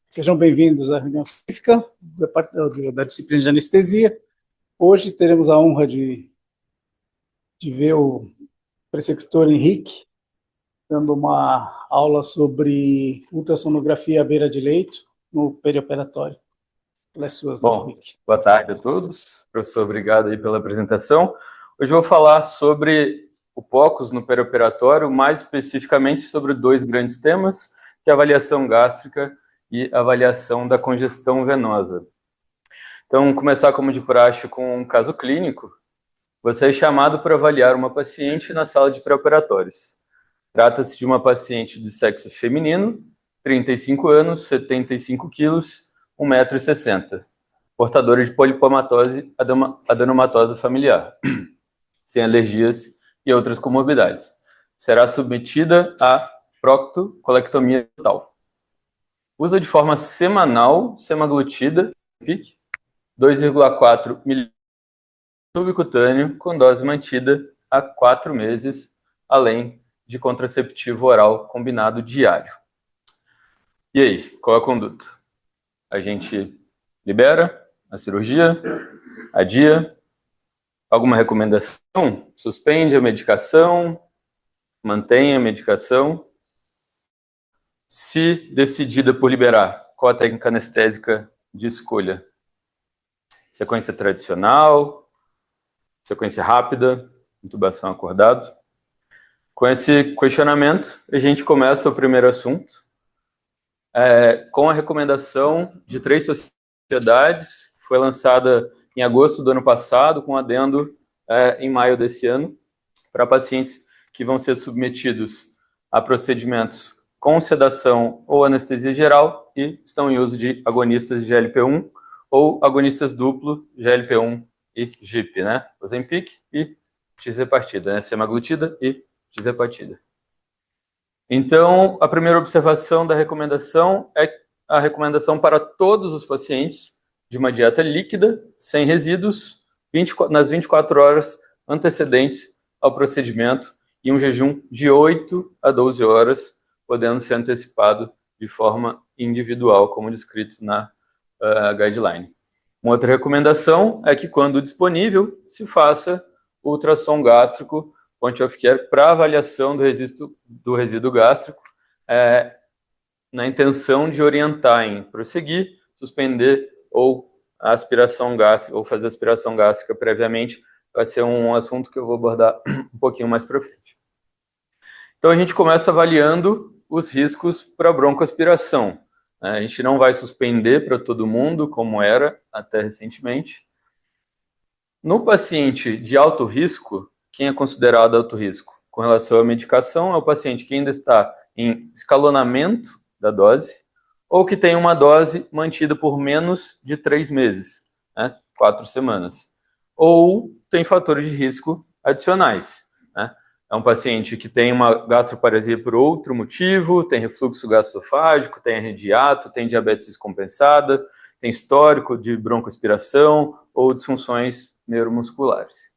Sejam bem-vindos à reunião científica da disciplina de anestesia. Hoje teremos a honra de ver o preceptor Henrique dando uma aula sobre ultrassonografia à beira de leito no perioperatório. É sua, Bom, Henrique. Boa tarde a todos. Professor, obrigado aí pela apresentação. Hoje eu vou falar sobre o POCUS no perioperatório, mais especificamente sobre dois grandes temas, que é a avaliação gástrica e a avaliação da congestão venosa. Então, começar como de praxe com um caso clínico. Você é chamado para avaliar uma paciente na sala de pré-operatórios. Trata-se de uma paciente de sexo feminino, 35 anos, 75 quilos, 1,60 m, portadora de polipomatose adenomatosa familiar, sem alergias e outras comorbidades. Será submetida a proctocolectomia total. Usa de forma semanal semaglutida, 2,4 ml subcutâneo, com dose mantida há 4 meses, além de contraceptivo oral combinado diário. E aí, qual é a conduta? A gente libera a cirurgia, adia, alguma recomendação? Suspende a medicação, mantém a medicação. Se decidida por liberar, qual a técnica anestésica de escolha? Sequência tradicional, sequência rápida, intubação acordado. Com esse questionamento, a gente começa o primeiro assunto, com a recomendação de 3 sociedades, que foi lançada em agosto do ano passado, com adendo em maio desse ano, para pacientes que vão ser submetidos a procedimentos com sedação ou anestesia geral e estão em uso de agonistas de GLP-1 ou agonistas duplo GLP-1 e GIP, né? Ozempic e tirzepatida, né? Semaglutida e tirzepatida. Então, a primeira observação da recomendação é a recomendação para todos os pacientes de uma dieta líquida, sem resíduos, nas 24 horas antecedentes ao procedimento e um jejum de 8 a 12 horas, podendo ser antecipado de forma individual, como descrito na guideline. Uma outra recomendação é que, quando disponível, se faça o ultrassom gástrico point of care para avaliação do resíduo gástrico, na intenção de orientar em prosseguir, suspender ou a aspiração gástrica, ou fazer aspiração gástrica previamente. Vai ser um assunto que eu vou abordar um pouquinho mais para frente. Então, a gente começa avaliando os riscos para broncoaspiração. A gente não vai suspender para todo mundo, como era até recentemente. No paciente de alto risco, quem é considerado alto risco? Com relação à medicação, é o paciente que ainda está em escalonamento da dose, ou que tem uma dose mantida por menos de 3 meses, 4 semanas. Ou tem fatores de risco adicionais. É um paciente que tem uma gastroparesia por outro motivo, tem refluxo gastroesofágico, tem hernia de hiato, tem diabetes descompensada, tem histórico de broncoaspiração ou disfunções neuromusculares.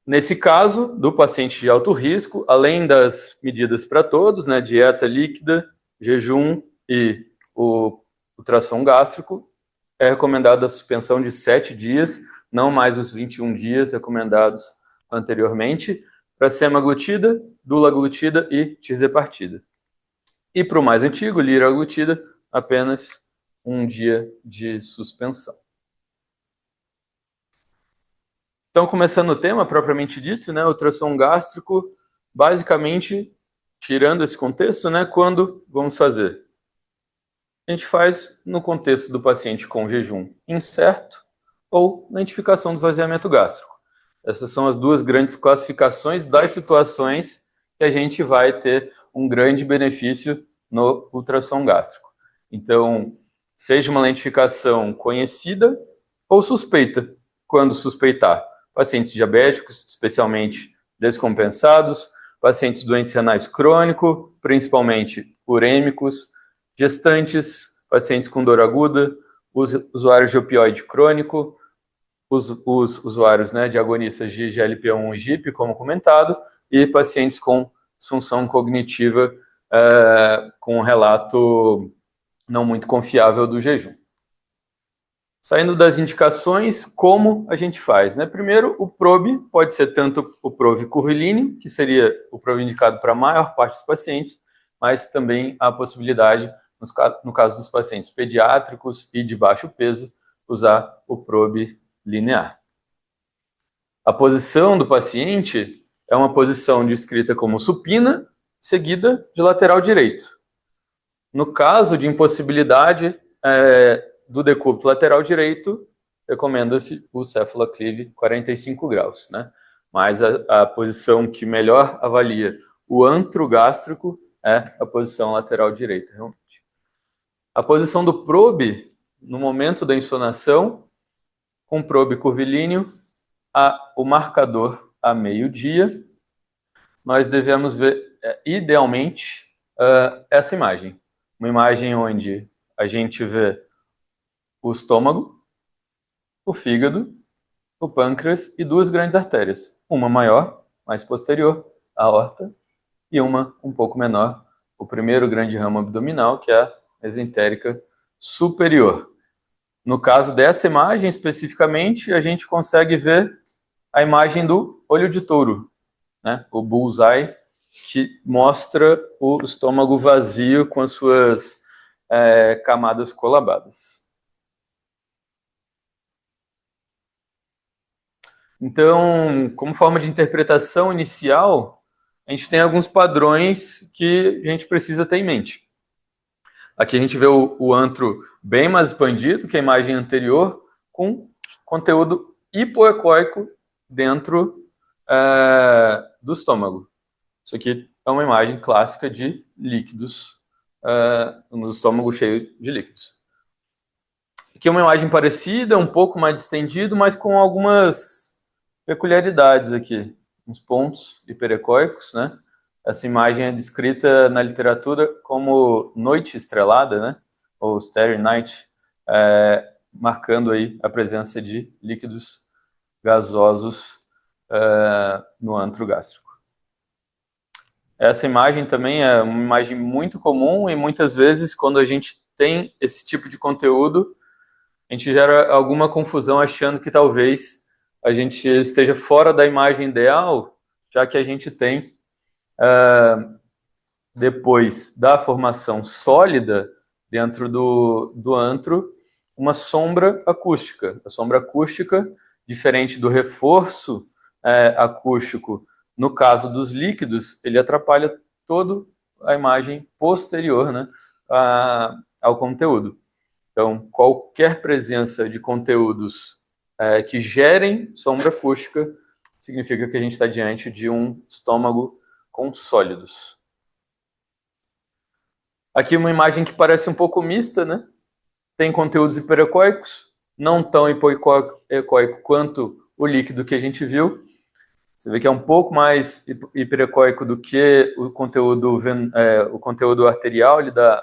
Nesse caso, do paciente de alto risco, além das medidas para todos, né, dieta líquida, jejum e o ultrassom gástrico, é recomendada a suspensão de 7 dias, não mais os 21 dias recomendados anteriormente, para semaglutida, dulaglutida e tirzepatida. E para o mais antigo, liraglutida, apenas 1 dia de suspensão. Então, começando o tema propriamente dito, né, ultrassom gástrico, basicamente, tirando esse contexto, né, quando vamos fazer? A gente faz no contexto do paciente com jejum incerto ou na identificação do esvaziamento gástrico. Essas são as duas grandes classificações das situações que a gente vai ter um grande benefício no ultrassom gástrico. Então, seja uma lentificação conhecida ou suspeita, quando suspeitar. Pacientes diabéticos, especialmente descompensados, pacientes doentes renais crônicos, principalmente urêmicos, gestantes, pacientes com dor aguda, usuários de opioide crônico, os usuários, né, de agonistas de GLP-1 e GIP, como comentado, e pacientes com disfunção cognitiva com um relato não muito confiável do jejum. Saindo das indicações, como a gente faz, né? Primeiro, o probe pode ser tanto o probe curvilíneo, que seria o probe indicado para a maior parte dos pacientes, mas também há a possibilidade, no caso dos pacientes pediátricos e de baixo peso, usar o probe linear. A posição do paciente é uma posição descrita como supina, seguida de lateral direito. No caso de impossibilidade do decúbito lateral direito, recomenda-se o cefaloclive 45 graus, né? Mas a posição que melhor avalia o antro gástrico é a posição lateral direita, realmente. A posição do probe, no momento da insonação, com probe curvilíneo, o marcador a meio-dia, nós devemos ver, idealmente, essa imagem. Uma imagem onde a gente vê o estômago, o fígado, o pâncreas e duas grandes artérias. Uma maior, mais posterior, a aorta, e uma um pouco menor, o primeiro grande ramo abdominal, que é a mesentérica superior. No caso dessa imagem, especificamente, a gente consegue ver a imagem do olho de touro, né? O bullseye, que mostra o estômago vazio com as suas camadas colabadas. Então, como forma de interpretação inicial, a gente tem alguns padrões que a gente precisa ter em mente. Aqui a gente vê o antro bem mais expandido que a imagem anterior, com conteúdo hipoecóico dentro do estômago. Isso aqui é uma imagem clássica de líquidos, no estômago cheio de líquidos. Aqui é uma imagem parecida, um pouco mais distendido, mas com algumas peculiaridades aqui. Uns pontos hiperecóicos, né? Essa imagem é descrita na literatura como noite estrelada, né? Ou starry night, marcando aí a presença de líquidos gasosos no antro gástrico. Essa imagem também é uma imagem muito comum e muitas vezes quando a gente tem esse tipo de conteúdo, a gente gera alguma confusão achando que talvez a gente esteja fora da imagem ideal, já que a gente tem, depois da formação sólida dentro do antro, uma sombra acústica. A sombra acústica, diferente do reforço acústico, no caso dos líquidos, ele atrapalha toda a imagem posterior, né, ao conteúdo. Então, qualquer presença de conteúdos que gerem sombra acústica significa que a gente está diante de um estômago com sólidos. Aqui uma imagem que parece um pouco mista, né? Tem conteúdos hiperecóicos, não tão hipoecóico quanto o líquido que a gente viu. Você vê que é um pouco mais hiperecóico do que o conteúdo arterial da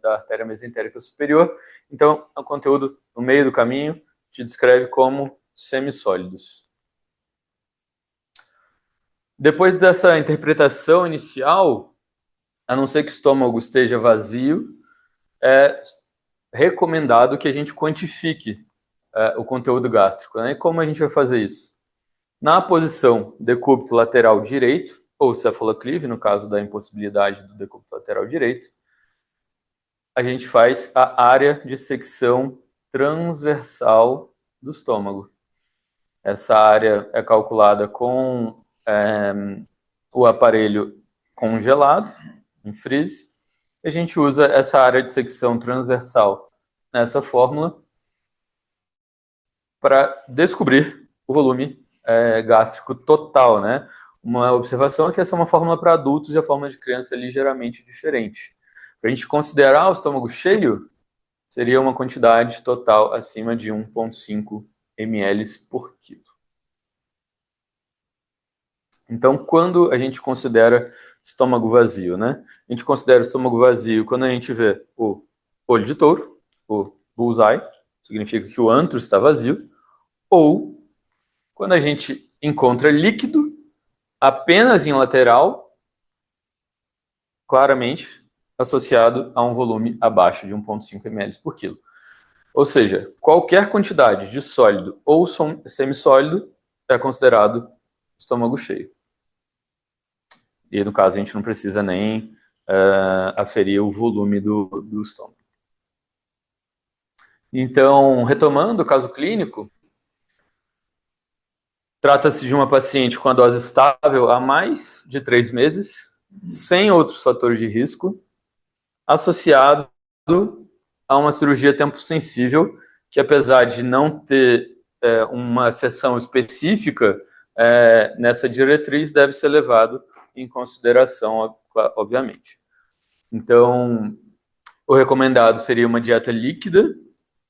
artéria mesentérica superior. Então, é um conteúdo no meio do caminho, te descreve como semissólidos. Depois dessa interpretação inicial, a não ser que o estômago esteja vazio, é recomendado que a gente quantifique o conteúdo gástrico, né? E como a gente vai fazer isso? Na posição decúbito lateral direito, ou cefaloclive, no caso da impossibilidade do decúbito lateral direito, a gente faz a área de secção transversal do estômago. Essa área é calculada com o aparelho congelado, em freeze, e a gente usa essa área de secção transversal nessa fórmula para descobrir o volume gástrico total, né? Uma observação é que essa é uma fórmula para adultos e a fórmula de criança é ligeiramente diferente. Para a gente considerar o estômago cheio, seria uma quantidade total acima de 1,5 ml por quilo. Então, quando a gente considera estômago vazio, né? A gente considera o estômago vazio quando a gente vê o olho de touro, o bullseye, significa que o antro está vazio, ou quando a gente encontra líquido apenas em lateral, claramente associado a um volume abaixo de 1,5 ml por quilo. Ou seja, qualquer quantidade de sólido ou semissólido é considerado estômago cheio. E no caso a gente não precisa nem aferir o volume do estômago. Então, retomando o caso clínico, trata-se de uma paciente com a dose estável há mais de 3 meses, sem outros fatores de risco, associado a uma cirurgia tempo-sensível, que apesar de não ter uma seção específica nessa diretriz, deve ser levado em consideração, obviamente. Então, o recomendado seria uma dieta líquida,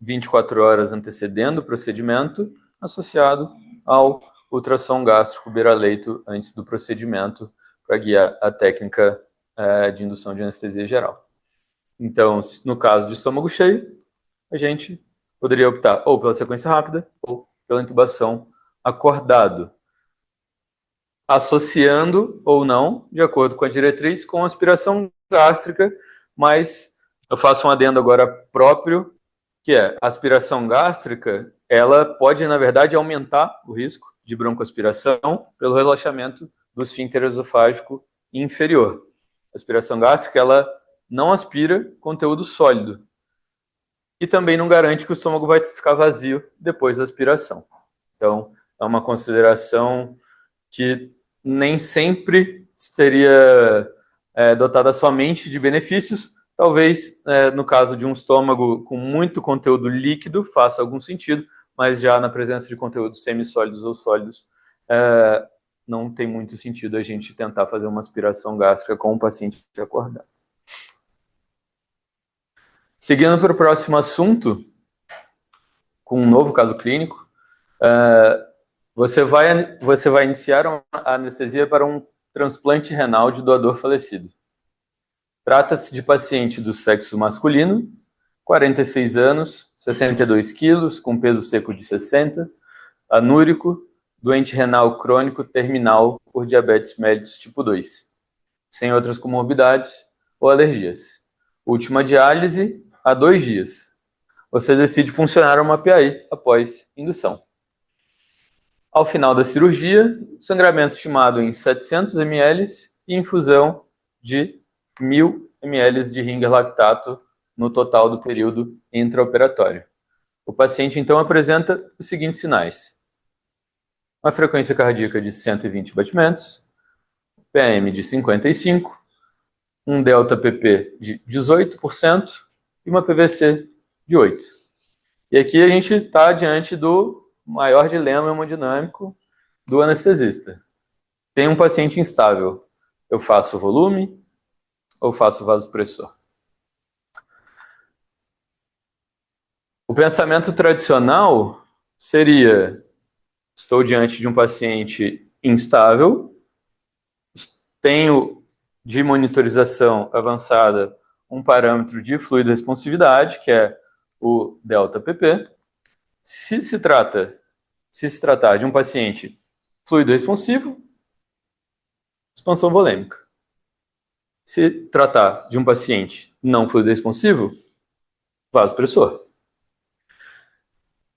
24 horas antecedendo o procedimento, associado ao ultrassom gástrico beira-leito antes do procedimento, para guiar a técnica de indução de anestesia geral. Então, no caso de estômago cheio, a gente poderia optar ou pela sequência rápida ou pela intubação acordado, associando ou não, de acordo com a diretriz, com aspiração gástrica, mas eu faço um adendo agora próprio, que é a aspiração gástrica, ela pode, na verdade, aumentar o risco de broncoaspiração pelo relaxamento do esfíncter esofágico inferior. A aspiração gástrica, ela não aspira conteúdo sólido e também não garante que o estômago vai ficar vazio depois da aspiração. Então, é uma consideração que nem sempre seria dotada somente de benefícios. Talvez, no caso de um estômago com muito conteúdo líquido, faça algum sentido, mas já na presença de conteúdos semissólidos ou sólidos, não tem muito sentido a gente tentar fazer uma aspiração gástrica com o paciente acordado. Seguindo para o próximo assunto, com um novo caso clínico, você vai iniciar a anestesia para um transplante renal de doador falecido. Trata-se de paciente do sexo masculino, 46 anos, 62 quilos, com peso seco de 60, anúrico, doente renal crônico terminal por diabetes mellitus tipo 2, sem outras comorbidades ou alergias. Última diálise há 2 dias. Você decide funcionar uma PAI após indução. Ao final da cirurgia, sangramento estimado em 700 ml e infusão de 1.000 ml de Ringer lactato no total do período intraoperatório. O paciente, então, apresenta os seguintes sinais: uma frequência cardíaca de 120 batimentos, PM de 55, um delta-PP de 18% e uma PVC de 8. E aqui a gente está diante do maior dilema hemodinâmico do anestesista. Tem um paciente instável. Eu faço volume ou faço vasopressor? O pensamento tradicional seria: estou diante de um paciente instável, tenho de monitorização avançada um parâmetro de fluido responsividade, que é o delta-PP. Se se tratar de um paciente fluido responsivo, expansão volêmica. Se tratar de um paciente não fluido responsivo, vasopressor.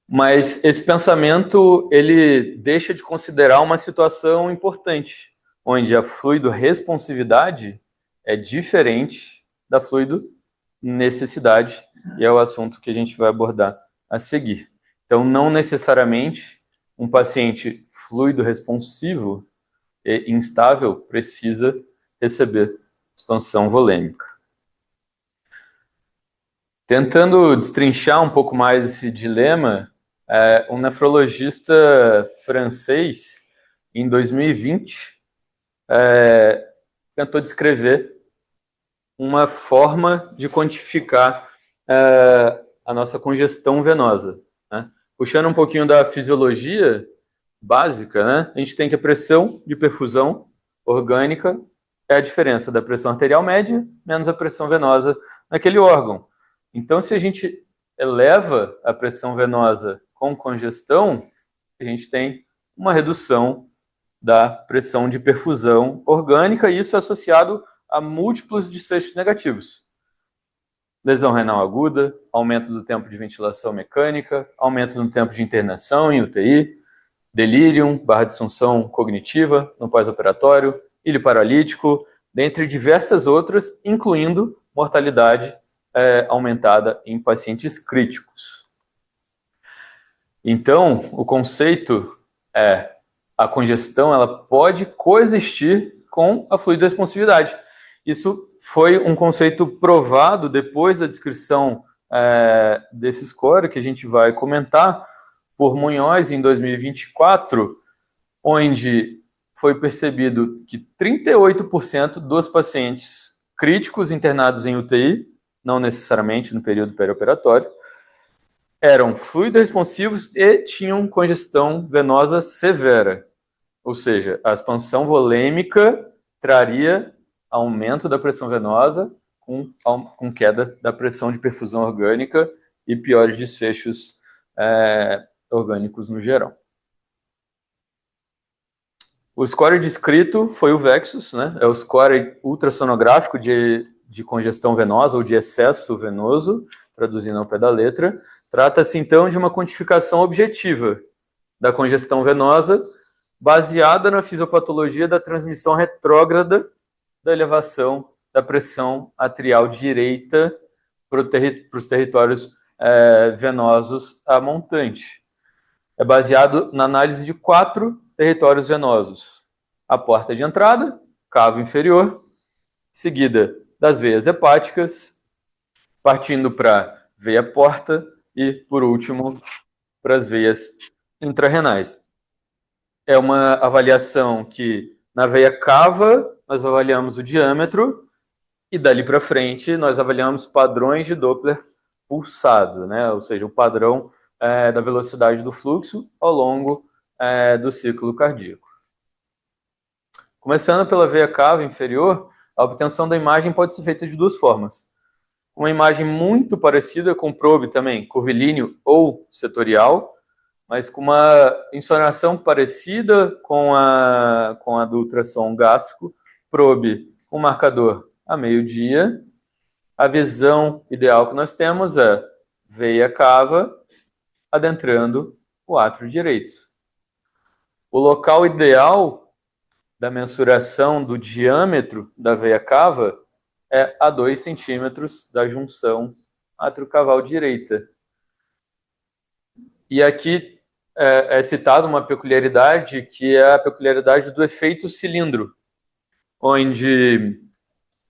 Mas esse pensamento, ele deixa de considerar uma situação importante, onde a fluido responsividade é diferente da fluido necessidade, e é o assunto que a gente vai abordar a seguir. Então, não necessariamente um paciente fluido responsivo e instável precisa receber expansão volêmica. Tentando destrinchar um pouco mais esse dilema, um nefrologista francês, em 2020, tentou descrever uma forma de quantificar a nossa congestão venosa, né? Puxando um pouquinho da fisiologia básica, né? A gente tem que a pressão de perfusão orgânica é a diferença da pressão arterial média menos a pressão venosa naquele órgão. Então, se a gente eleva a pressão venosa com congestão, a gente tem uma redução da pressão de perfusão orgânica, e isso é associado a múltiplos desfechos negativos. Lesão renal aguda, aumento do tempo de ventilação mecânica, aumento no tempo de internação em UTI, delírio, disfunção cognitiva no pós-operatório, ilho paralítico, dentre diversas outras, incluindo mortalidade aumentada em pacientes críticos. Então, o conceito é a congestão ela pode coexistir com a fluidoresponsividade. Isso foi um conceito provado depois da descrição desse score, que a gente vai comentar, por Munhoz em 2024, onde foi percebido que 38% dos pacientes críticos internados em UTI, não necessariamente no período perioperatório, eram fluido-responsivos e tinham congestão venosa severa. Ou seja, a expansão volêmica traria aumento da pressão venosa com queda da pressão de perfusão orgânica e piores desfechos orgânicos no geral. O score descrito foi o VEXUS, né? É o score ultrassonográfico de congestão venosa ou de excesso venoso, traduzindo ao pé da letra. Trata-se, então, de uma quantificação objetiva da congestão venosa baseada na fisiopatologia da transmissão retrógrada da elevação da pressão atrial direita para os territórios venosos a montante. É baseado na análise de 4 territórios venosos. A porta de entrada, cavo inferior, seguida das veias hepáticas, partindo para veia porta e, por último, para as veias intrarrenais. É uma avaliação que, na veia cava, nós avaliamos o diâmetro e, dali para frente, nós avaliamos padrões de Doppler pulsado, né? Ou seja, o padrão da velocidade do fluxo ao longo do ciclo cardíaco. Começando pela veia cava inferior, a obtenção da imagem pode ser feita de 2 formas. Uma imagem muito parecida com probe também, curvilíneo ou setorial, mas com uma insonação parecida com a do ultrassom gástrico, probe com marcador a meio-dia. A visão ideal que nós temos é veia cava adentrando o átrio direito. O local ideal da mensuração do diâmetro da veia cava é a 2 centímetros da junção átrio-caval direita. E aqui é citada uma peculiaridade, que é a peculiaridade do efeito cilindro, onde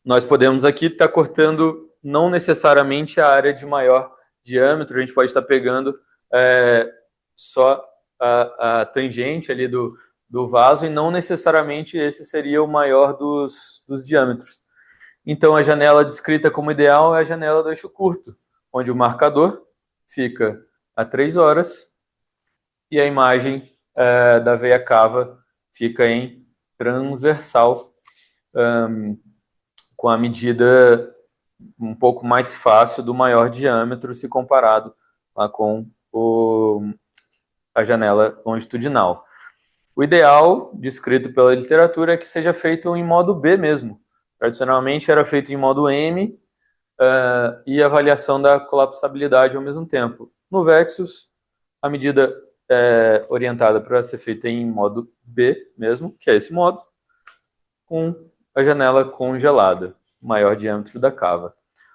nós podemos aqui estar cortando não necessariamente a área de maior diâmetro, a gente pode estar pegando só a tangente ali do vaso, e não necessariamente esse seria o maior dos diâmetros. Então, a janela descrita como ideal é a janela do eixo curto, onde o marcador fica a 3 horas e a imagem da veia cava fica em transversal, com a medida um pouco mais fácil do maior diâmetro se comparado lá com a janela longitudinal. O ideal, descrito pela literatura, é que seja feito em modo B mesmo. Tradicionalmente era feito em modo M e avaliação da colapsabilidade ao mesmo tempo. No VEXUS, a medida é orientada para ser feita em modo B mesmo, que é esse modo, com a janela congelada, maior diâmetro da cava.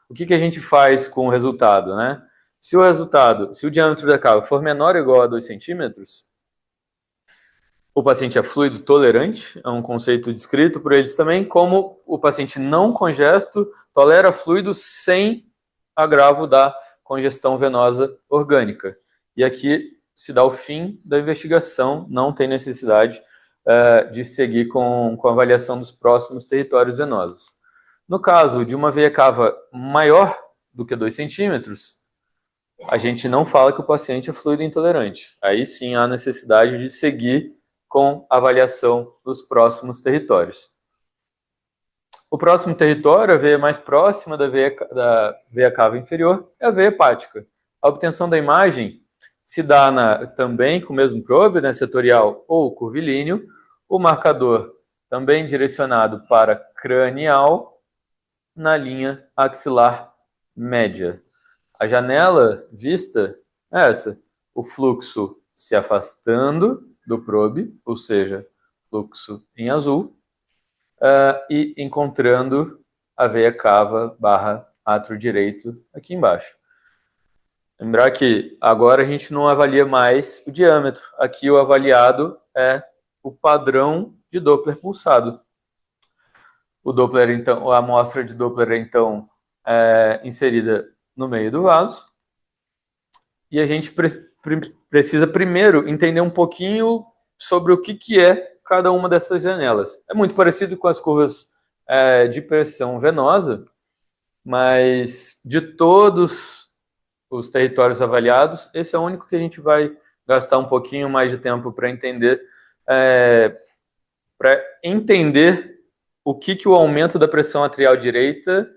O que a gente faz com o resultado, né? Se o diâmetro da cava for menor ou igual a 2 centímetros, o paciente é fluido tolerante, é um conceito descrito por eles também, como o paciente não congesto tolera fluido sem agravo da congestão venosa orgânica. E aqui se dá o fim da investigação, não tem necessidade de seguir com a avaliação dos próximos territórios venosos. No caso de uma veia cava maior do que 2 centímetros, a gente não fala que o paciente é fluido intolerante. Aí sim há necessidade de seguir com a avaliação dos próximos territórios. O próximo território, a veia mais próxima da veia cava inferior, é a veia hepática. A obtenção da imagem se dá também com o mesmo probe, né, setorial ou curvilíneo, o marcador também direcionado para cranial, na linha axilar média. A janela vista é essa, o fluxo se afastando do probe, ou seja, fluxo em azul, e encontrando a veia cava barra átrio direito aqui embaixo. Lembrar que agora a gente não avalia mais o diâmetro. Aqui o avaliado é o padrão de Doppler pulsado. O Doppler, então, a amostra de Doppler, então, é inserida no meio do vaso. E a gente precisa primeiro entender um pouquinho sobre o que é cada uma dessas janelas. É muito parecido com as curvas de pressão venosa, mas de todos os territórios avaliados, esse é o único que a gente vai gastar um pouquinho mais de tempo para entender, o que o aumento da pressão atrial direita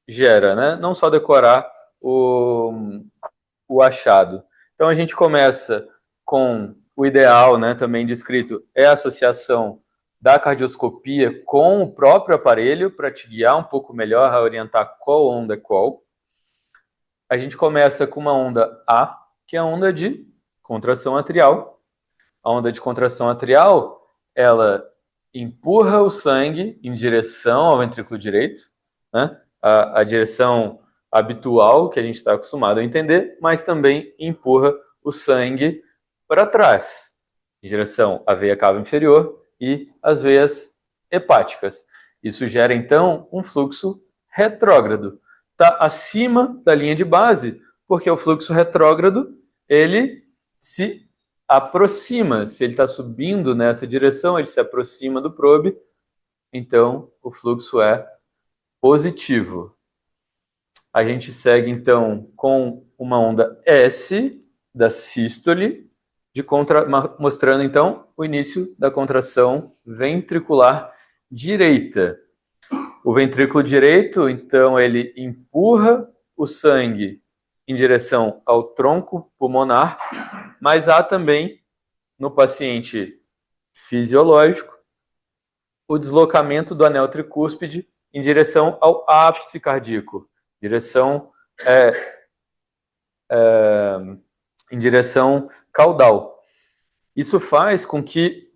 gera, né? Não só decorar o achado. Então a gente começa com o ideal, né, também descrito, é a associação da cardioscopia com o próprio aparelho para te guiar um pouco melhor a orientar qual onda é qual. A gente começa com uma onda A, que é a onda de contração atrial. A onda de contração atrial, ela empurra o sangue em direção ao ventrículo direito, né? A direção habitual que a gente está acostumado a entender, mas também empurra o sangue para trás, em direção à veia cava inferior e às veias hepáticas. Isso gera, então, um fluxo retrógrado. Está acima da linha de base, porque o fluxo retrógrado, ele se aproxima. Se ele está subindo nessa direção, ele se aproxima do probe, então o fluxo é positivo. A gente segue, então, com uma onda S da sístole, mostrando, então, o início da contração ventricular direita. O ventrículo direito, então, ele empurra o sangue em direção ao tronco pulmonar, mas há também, no paciente fisiológico, o deslocamento do anel tricúspide em direção ao ápice cardíaco, em direção caudal. Isso faz com que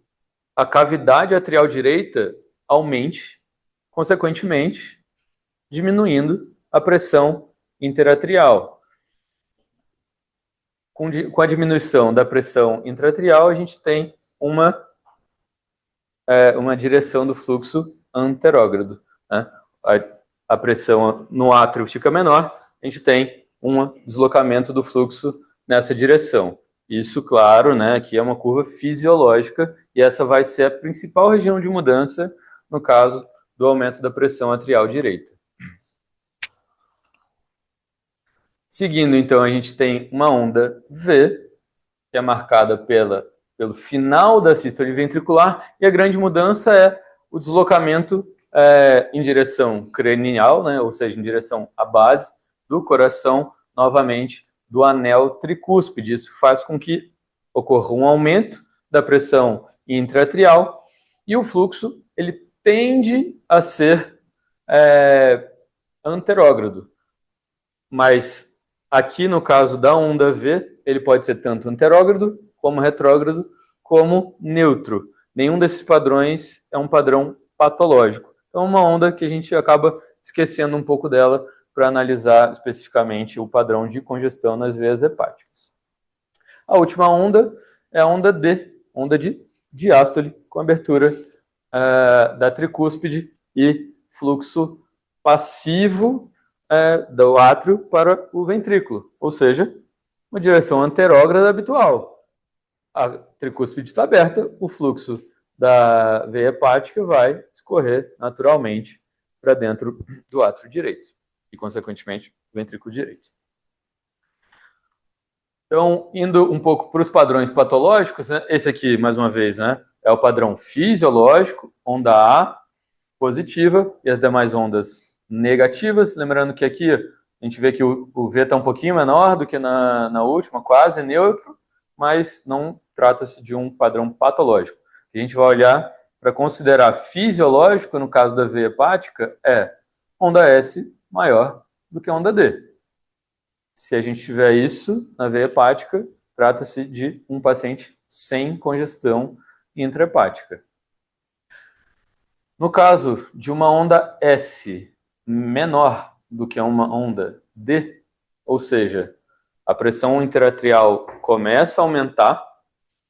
a cavidade atrial direita aumente, consequentemente, diminuindo a pressão interatrial. Com a diminuição da pressão intraatrial, a gente tem uma direção do fluxo anterógrado, né? A pressão no átrio fica menor, a gente tem um deslocamento do fluxo nessa direção. Isso, claro, né, aqui é uma curva fisiológica e essa vai ser a principal região de mudança no caso do aumento da pressão atrial direita. Seguindo, então, a gente tem uma onda V, que é marcada pelo final da sístole ventricular, e a grande mudança é o deslocamento em direção cranial, né, ou seja, em direção à base do coração, novamente, do anel tricúspide. Isso faz com que ocorra um aumento da pressão intraatrial e o fluxo ele tende a ser anterógrado. Mas aqui no caso da onda V, ele pode ser tanto anterógrado, como retrógrado, como neutro. Nenhum desses padrões é um padrão patológico. Então, é uma onda que a gente acaba esquecendo um pouco dela para analisar especificamente o padrão de congestão nas veias hepáticas. A última onda é a onda D, onda de diástole, com abertura da tricúspide e fluxo passivo do átrio para o ventrículo, ou seja, uma direção anterógrada habitual. A tricúspide está aberta, o fluxo da veia hepática vai escorrer naturalmente para dentro do átrio direito e, consequentemente, ventrículo direito. Então, indo um pouco para os padrões patológicos, né? Esse aqui, mais uma vez, né, é o padrão fisiológico, onda A positiva e as demais ondas negativas. Lembrando que aqui a gente vê que o V está um pouquinho menor do que na última, quase neutro, mas não trata-se de um padrão patológico. A gente vai olhar para considerar fisiológico, no caso da veia hepática, onda S maior do que a onda D. Se a gente tiver isso na veia hepática, trata-se de um paciente sem congestão intrahepática. No caso de uma onda S menor do que uma onda D, ou seja, a pressão intra-atrial começa a aumentar,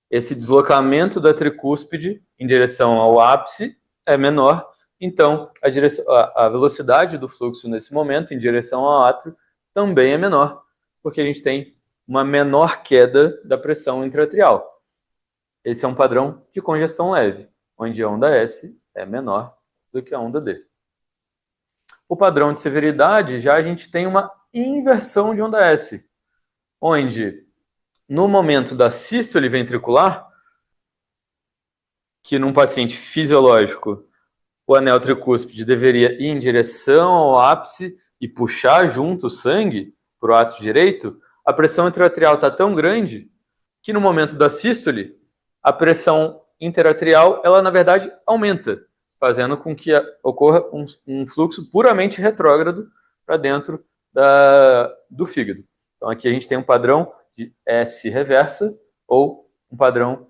esse deslocamento da tricúspide em direção ao ápice é menor, então a velocidade do fluxo nesse momento em direção ao átrio também é menor, porque a gente tem uma menor queda da pressão intra-atrial. Esse é um padrão de congestão leve, onde a onda S é menor do que a onda D. O padrão de severidade, já a gente tem uma inversão de onda S, onde no momento da sístole ventricular, que num paciente fisiológico o anel tricúspide deveria ir em direção ao ápice e puxar junto o sangue para o átrio direito, a pressão intra-atrial está tão grande que no momento da sístole, a pressão interatrial, ela na verdade aumenta, fazendo com que ocorra um fluxo puramente retrógrado para dentro do fígado. Então aqui a gente tem um padrão de S reversa ou um padrão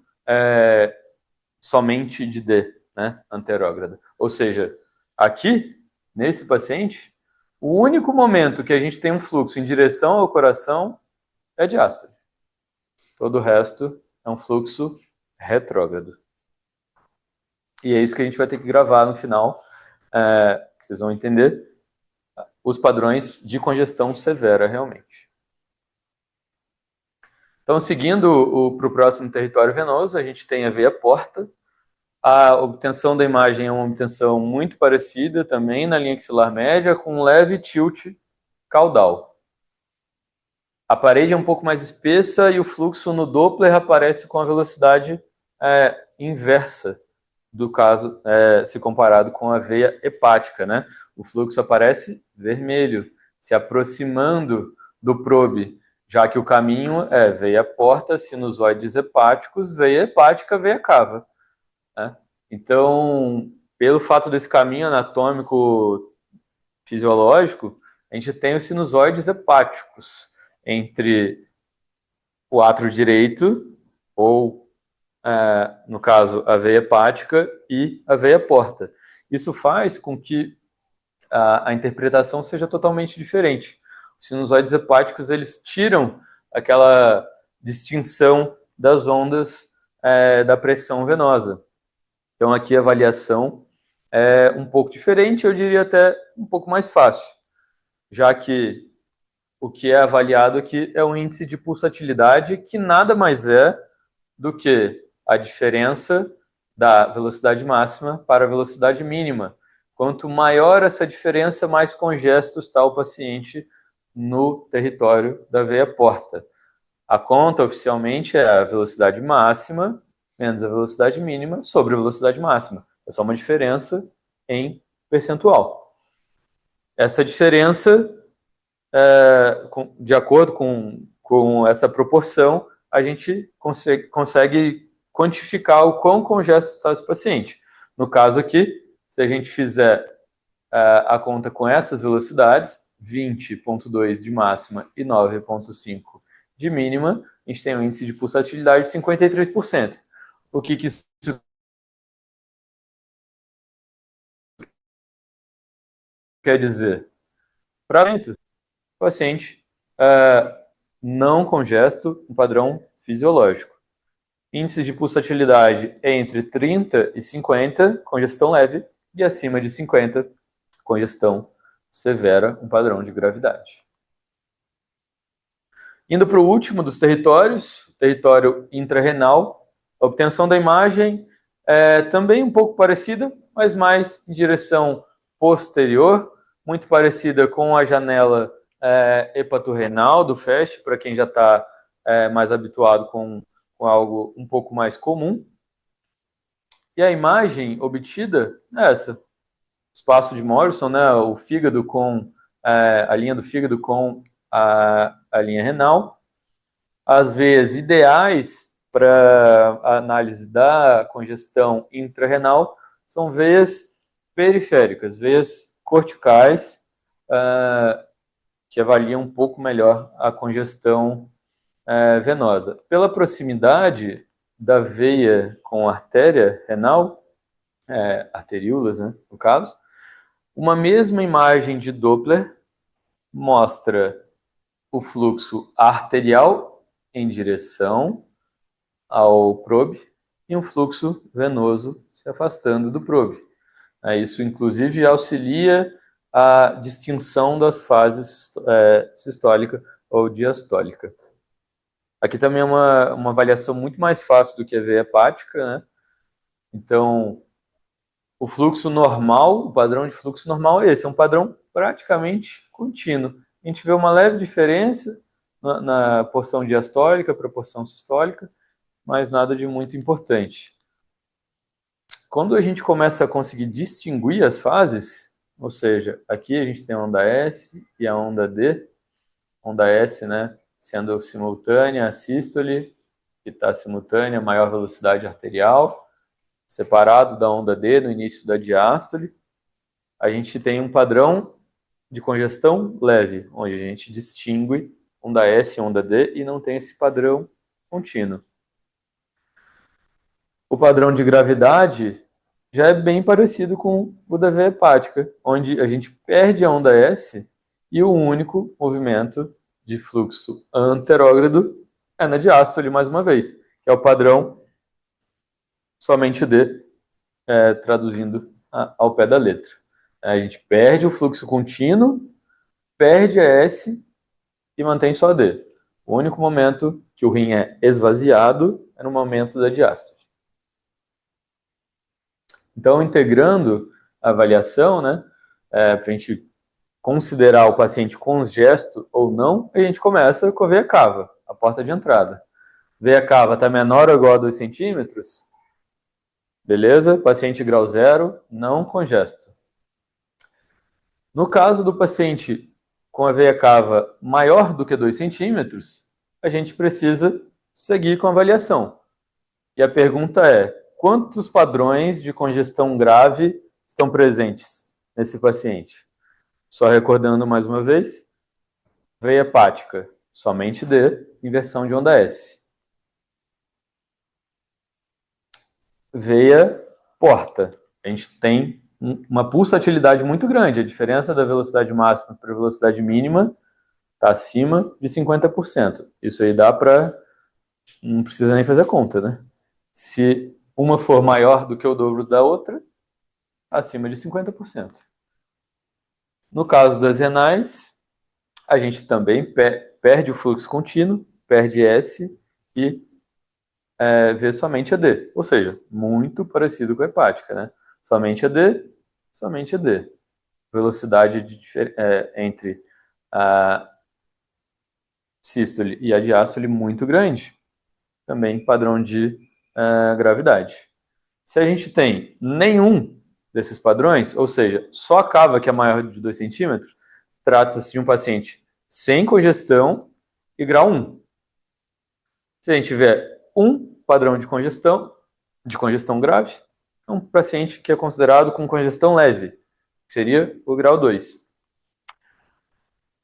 somente de D, né, anterógrada. Ou seja, aqui, nesse paciente, o único momento que a gente tem um fluxo em direção ao coração é diástole. Todo o resto é um fluxo retrógrado. E é isso que a gente vai ter que gravar no final, que vocês vão entender os padrões de congestão severa realmente. Então, seguindo para o próximo território venoso, a gente tem a veia porta. A obtenção da imagem é uma obtenção muito parecida também na linha axilar média, com um leve tilt caudal. A parede é um pouco mais espessa e o fluxo no Doppler aparece com a velocidade inversa do caso, se comparado com a veia hepática, né? O fluxo aparece vermelho, se aproximando do probe, já que o caminho é veia porta, sinusoides hepáticos, veia hepática, veia cava. Né? Então, pelo fato desse caminho anatômico fisiológico, a gente tem os sinusoides hepáticos entre o átrio direito, ou, no caso, a veia hepática e a veia porta. Isso faz com que a interpretação seja totalmente diferente. Os sinusoides hepáticos, eles tiram aquela distinção das ondas da pressão venosa. Então, aqui a avaliação é um pouco diferente, eu diria até um pouco mais fácil, já que o que é avaliado aqui é o índice de pulsatilidade, que nada mais é do que a diferença da velocidade máxima para a velocidade mínima. Quanto maior essa diferença, mais congesto está o paciente no território da veia porta. A conta oficialmente é a velocidade máxima menos a velocidade mínima sobre a velocidade máxima. É só uma diferença em percentual. Essa diferença, de acordo com essa proporção, a gente consegue quantificar o quão congesto está esse paciente. No caso aqui, se a gente fizer a conta com essas velocidades, 20,2 de máxima e 9,5 de mínima, a gente tem um índice de pulsatilidade de 53%. O que isso quer dizer? Para o paciente não congesto, um padrão fisiológico. Índices de pulsatilidade entre 30 e 50, congestão leve, e acima de 50, congestão severa, um padrão de gravidade. Indo para o último dos territórios, território intrarrenal, a obtenção da imagem é também um pouco parecida, mas mais em direção posterior, muito parecida com a janela hepatorrenal do FAST, para quem já está mais habituado com algo um pouco mais comum. E a imagem obtida é essa. Espaço de Morrison, né, o fígado com a linha do fígado com a linha renal. As veias ideais para a análise da congestão intrarrenal são veias periféricas, veias corticais, que avaliam um pouco melhor a congestão venosa. Pela proximidade da veia com a artéria renal, arteríolas, né, no caso, uma mesma imagem de Doppler mostra o fluxo arterial em direção ao probe e um fluxo venoso se afastando do probe. Isso, inclusive, auxilia a distinção das fases sistólica ou diastólica. Aqui também é uma avaliação muito mais fácil do que a veia hepática, né? Então, o fluxo normal, o padrão de fluxo normal é esse, é um padrão praticamente contínuo. A gente vê uma leve diferença na porção diastólica para a porção sistólica, mas nada de muito importante. Quando a gente começa a conseguir distinguir as fases, ou seja, aqui a gente tem a onda S e a onda D, onda S, né, sendo simultânea a sístole, que está simultânea a maior velocidade arterial, separado da onda D no início da diástole, a gente tem um padrão de congestão leve, onde a gente distingue onda S e onda D e não tem esse padrão contínuo. O padrão de gravidade já é bem parecido com o da veia hepática, onde a gente perde a onda S e o único movimento de fluxo anterógrado é na diástole, mais uma vez, que é o padrão somente D, traduzindo ao pé da letra. A gente perde o fluxo contínuo, perde a S e mantém só D. O único momento que o rim é esvaziado é no momento da diástole. Então, integrando a avaliação, né, para a gente considerar o paciente congesto ou não, a gente começa com a veia cava, a porta de entrada. Veia cava está menor ou igual a 2 centímetros, beleza? Paciente grau 0, não congesto. No caso do paciente com a veia cava maior do que 2 centímetros, a gente precisa seguir com a avaliação. E a pergunta é: quantos padrões de congestão grave estão presentes nesse paciente? Só recordando mais uma vez, veia hepática, somente D, inversão de onda S. Veia porta, a gente tem uma pulsatilidade muito grande. A diferença da velocidade máxima para a velocidade mínima está acima de 50%. Isso aí dá para... não precisa nem fazer conta, né? Se uma for maior do que o dobro da outra, acima de 50%. No caso das renais, a gente também perde o fluxo contínuo, perde S e vê somente a D. Ou seja, muito parecido com a hepática, né? Somente a D, somente a D. Velocidade entre a sístole e a diástole muito grande. Também padrão de gravidade. Se a gente tem nenhum desses padrões, ou seja, só a cava que é maior de 2 centímetros, trata-se de um paciente sem congestão e grau 1. Se a gente tiver um padrão de congestão grave, é um paciente que é considerado com congestão leve, que seria o grau 2.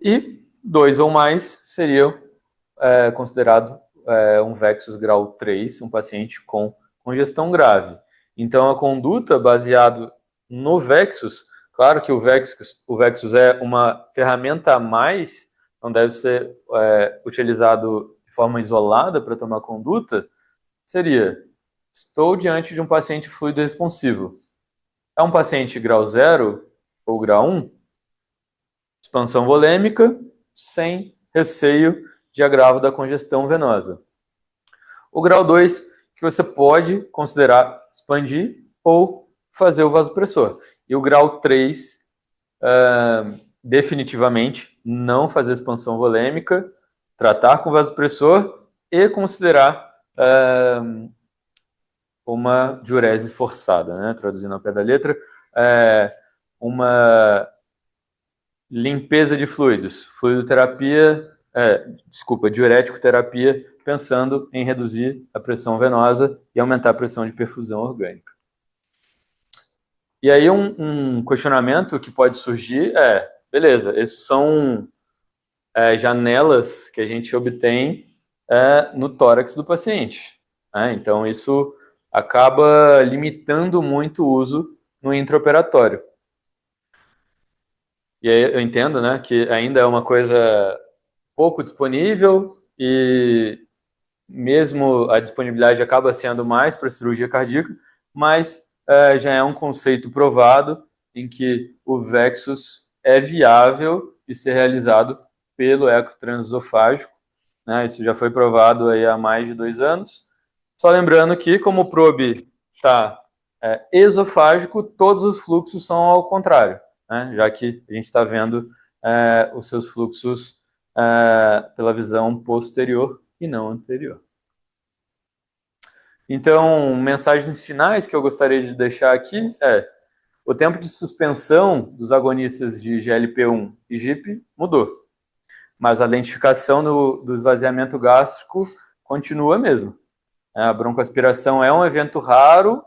E 2 ou mais seria considerado um Vexus grau 3, um paciente com congestão grave. Então, a conduta baseado no Vexus, claro que o Vexus é uma ferramenta a mais, não deve ser utilizado de forma isolada para tomar conduta, seria: estou diante de um paciente fluido responsivo. É um paciente grau 0 ou grau 1? Expansão volêmica, sem receio de agravo da congestão venosa. O grau 2, que você pode considerar expandir ou fazer o vasopressor. E o grau 3, definitivamente, não fazer expansão volêmica, tratar com vasopressor e considerar uma diurese forçada, né? Traduzindo ao pé da letra, uma limpeza de fluidos, fluidoterapia, diurético terapia, pensando em reduzir a pressão venosa e aumentar a pressão de perfusão orgânica. E aí um questionamento que pode surgir beleza, esses são janelas que a gente obtém no tórax do paciente. Então, isso acaba limitando muito o uso no intraoperatório. E aí eu entendo, né, que ainda é uma coisa pouco disponível e mesmo a disponibilidade acaba sendo mais para cirurgia cardíaca, mas já é um conceito provado em que o Vexus é viável de ser realizado pelo eco transesofágico, né? Isso já foi provado aí há mais de 2 anos. Só lembrando que, como o probe está esofágico, todos os fluxos são ao contrário, né? Já que a gente está vendo os seus fluxos pela visão posterior e não anterior. Então, mensagens finais que eu gostaria de deixar aqui o tempo de suspensão dos agonistas de GLP-1 e GIP mudou, mas a lentificação do esvaziamento gástrico continua mesmo. A broncoaspiração é um evento raro,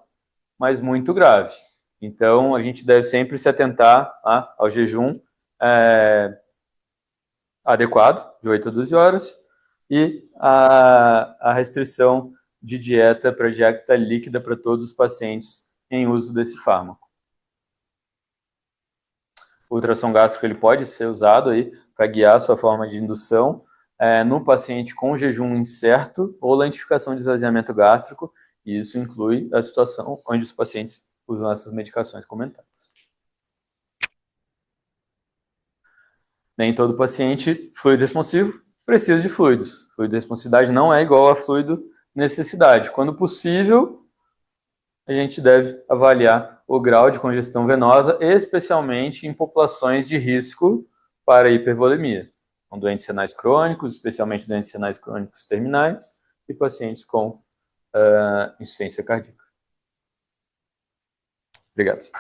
mas muito grave. Então, a gente deve sempre se atentar ao jejum adequado, de 8 a 12 horas, e a restrição de dieta para dieta líquida para todos os pacientes em uso desse fármaco. O ultrassom gástrico ele pode ser usado aí para guiar a sua forma de indução no paciente com jejum incerto ou lentificação de esvaziamento gástrico, e isso inclui a situação onde os pacientes usam essas medicações comentadas. Nem todo paciente fluido responsivo precisa de fluidos. Fluido responsividade não é igual a fluido necessidade. Quando possível, a gente deve avaliar o grau de congestão venosa, especialmente em populações de risco para hipervolemia, com doentes renais crônicos, especialmente doentes renais crônicos terminais, e pacientes com insuficiência cardíaca. Obrigado.